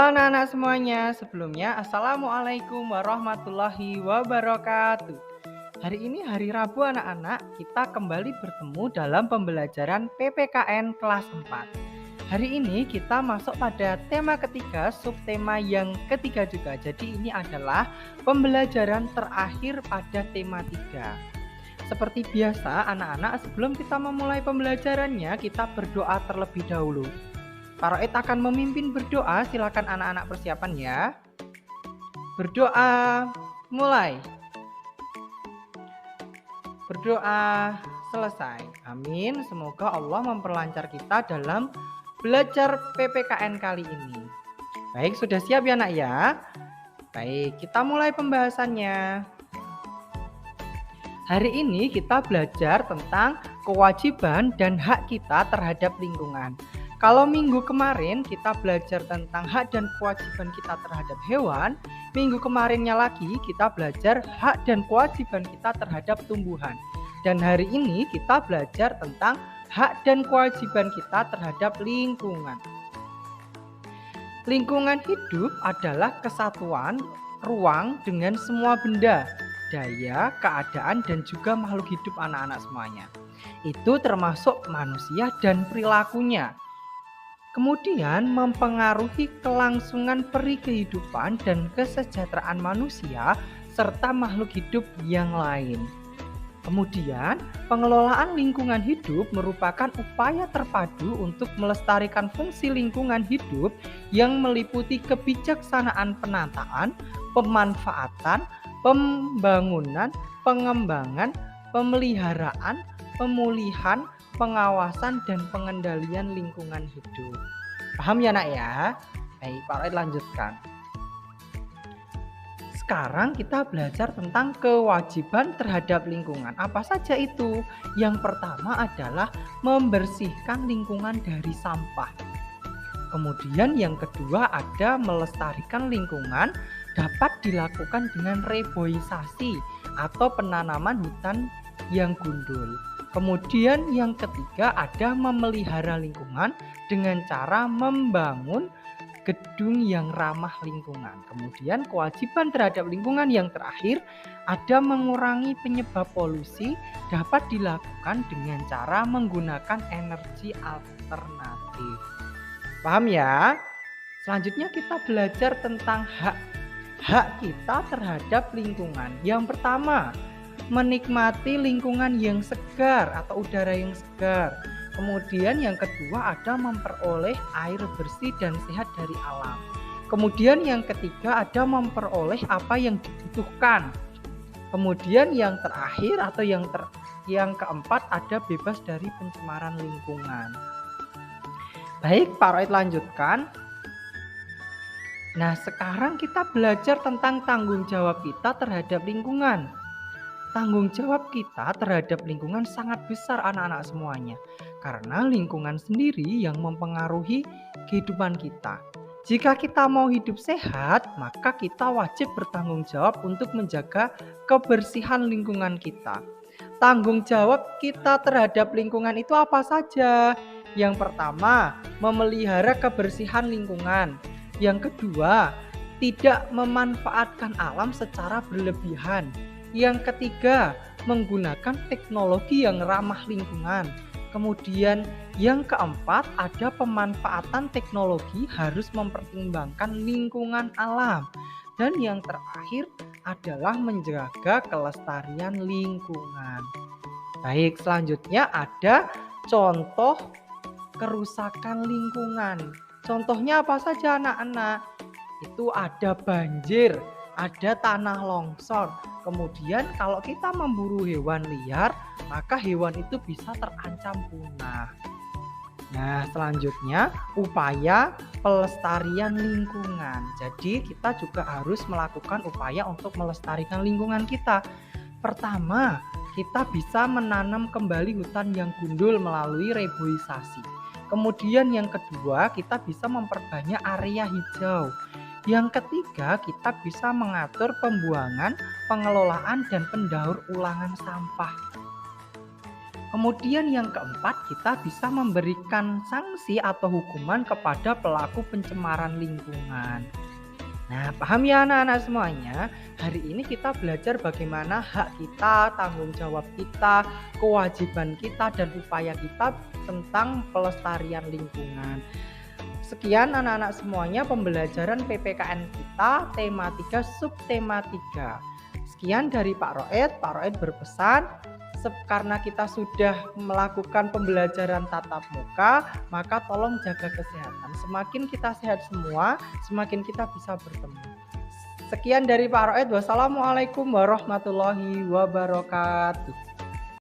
Halo anak-anak semuanya, sebelumnya Assalamualaikum warahmatullahi wabarakatuh. Hari ini hari Rabu anak-anak, kita kembali bertemu dalam pembelajaran PPKN kelas 4. Hari ini kita masuk pada tema ketiga, subtema yang ketiga juga. Jadi ini adalah pembelajaran terakhir pada tema 3. Seperti biasa anak-anak, sebelum kita memulai pembelajarannya, kita berdoa terlebih dahulu. Pak Roed akan memimpin berdoa, silakan anak-anak persiapan ya. Berdoa, mulai. Berdoa, selesai. Amin, semoga Allah memperlancar kita dalam belajar PPKN kali ini. Baik, sudah siap ya nak ya? Baik, kita mulai pembahasannya. Hari ini kita belajar tentang kewajiban dan hak kita terhadap lingkungan. Kalau minggu kemarin kita belajar tentang hak dan kewajiban kita terhadap hewan, minggu kemarinnya lagi kita belajar hak dan kewajiban kita terhadap tumbuhan. Dan hari ini kita belajar tentang hak dan kewajiban kita terhadap lingkungan. Lingkungan hidup adalah kesatuan ruang dengan semua benda, daya, keadaan, dan juga makhluk hidup anak-anak semuanya. Itu termasuk manusia dan perilakunya. Kemudian mempengaruhi kelangsungan peri kehidupan dan kesejahteraan manusia serta makhluk hidup yang lain. Kemudian, pengelolaan lingkungan hidup merupakan upaya terpadu untuk melestarikan fungsi lingkungan hidup yang meliputi kebijaksanaan penataan, pemanfaatan, pembangunan, pengembangan, pemeliharaan, pemulihan, pengawasan dan pengendalian lingkungan hidup. Paham ya nak ya? Baik, Pak Roy lanjutkan. Sekarang kita belajar tentang kewajiban terhadap lingkungan. Apa saja itu? Yang pertama adalah membersihkan lingkungan dari sampah. Kemudian yang kedua ada melestarikan lingkungan dapat dilakukan dengan reboisasi atau penanaman hutan yang gundul. Kemudian yang ketiga ada memelihara lingkungan dengan cara membangun gedung yang ramah lingkungan. Kemudian kewajiban terhadap lingkungan yang terakhir ada mengurangi penyebab polusi dapat dilakukan dengan cara menggunakan energi alternatif. Paham ya? Selanjutnya kita belajar tentang hak kita terhadap lingkungan. Yang pertama, menikmati lingkungan yang segar atau udara yang segar. Kemudian yang kedua ada memperoleh air bersih dan sehat dari alam. Kemudian yang ketiga ada memperoleh apa yang dibutuhkan. Kemudian yang terakhir atau yang keempat ada bebas dari pencemaran lingkungan. Baik, Pak Roy lanjutkan. Nah, sekarang kita belajar tentang tanggung jawab kita terhadap lingkungan. Tanggung jawab kita terhadap lingkungan sangat besar anak-anak semuanya. Karena lingkungan sendiri yang mempengaruhi kehidupan kita. Jika kita mau hidup sehat, maka kita wajib bertanggung jawab untuk menjaga kebersihan lingkungan kita. Tanggung jawab kita terhadap lingkungan itu apa saja? Yang pertama, memelihara kebersihan lingkungan. Yang kedua, tidak memanfaatkan alam secara berlebihan. Yang ketiga, menggunakan teknologi yang ramah lingkungan. Kemudian yang keempat, ada pemanfaatan teknologi harus mempertimbangkan lingkungan alam. Dan yang terakhir adalah menjaga kelestarian lingkungan. Baik, selanjutnya ada contoh kerusakan lingkungan. Contohnya apa saja anak-anak? Itu ada banjir, ada tanah longsor. Kemudian kalau kita memburu hewan liar, maka hewan itu bisa terancam punah. Nah, selanjutnya upaya pelestarian lingkungan. Jadi kita juga harus melakukan upaya untuk melestarikan lingkungan kita. Pertama, kita bisa menanam kembali hutan yang gundul melalui reboisasi. Kemudian yang kedua, kita bisa memperbanyak area hijau. Yang ketiga, kita bisa mengatur pembuangan, pengelolaan, dan pendaur ulangan sampah. Kemudian yang keempat, kita bisa memberikan sanksi atau hukuman kepada pelaku pencemaran lingkungan. Nah, paham ya anak-anak semuanya? Hari ini kita belajar bagaimana hak kita, tanggung jawab kita, kewajiban kita, dan upaya kita tentang pelestarian lingkungan. Sekian anak-anak semuanya pembelajaran PPKN kita, tema 3, subtema 3. Sekian dari Pak Roed. Pak Roed berpesan, karena kita sudah melakukan pembelajaran tatap muka, maka tolong jaga kesehatan. Semakin kita sehat semua, semakin kita bisa bertemu. Sekian dari Pak Roed. Wassalamualaikum warahmatullahi wabarakatuh.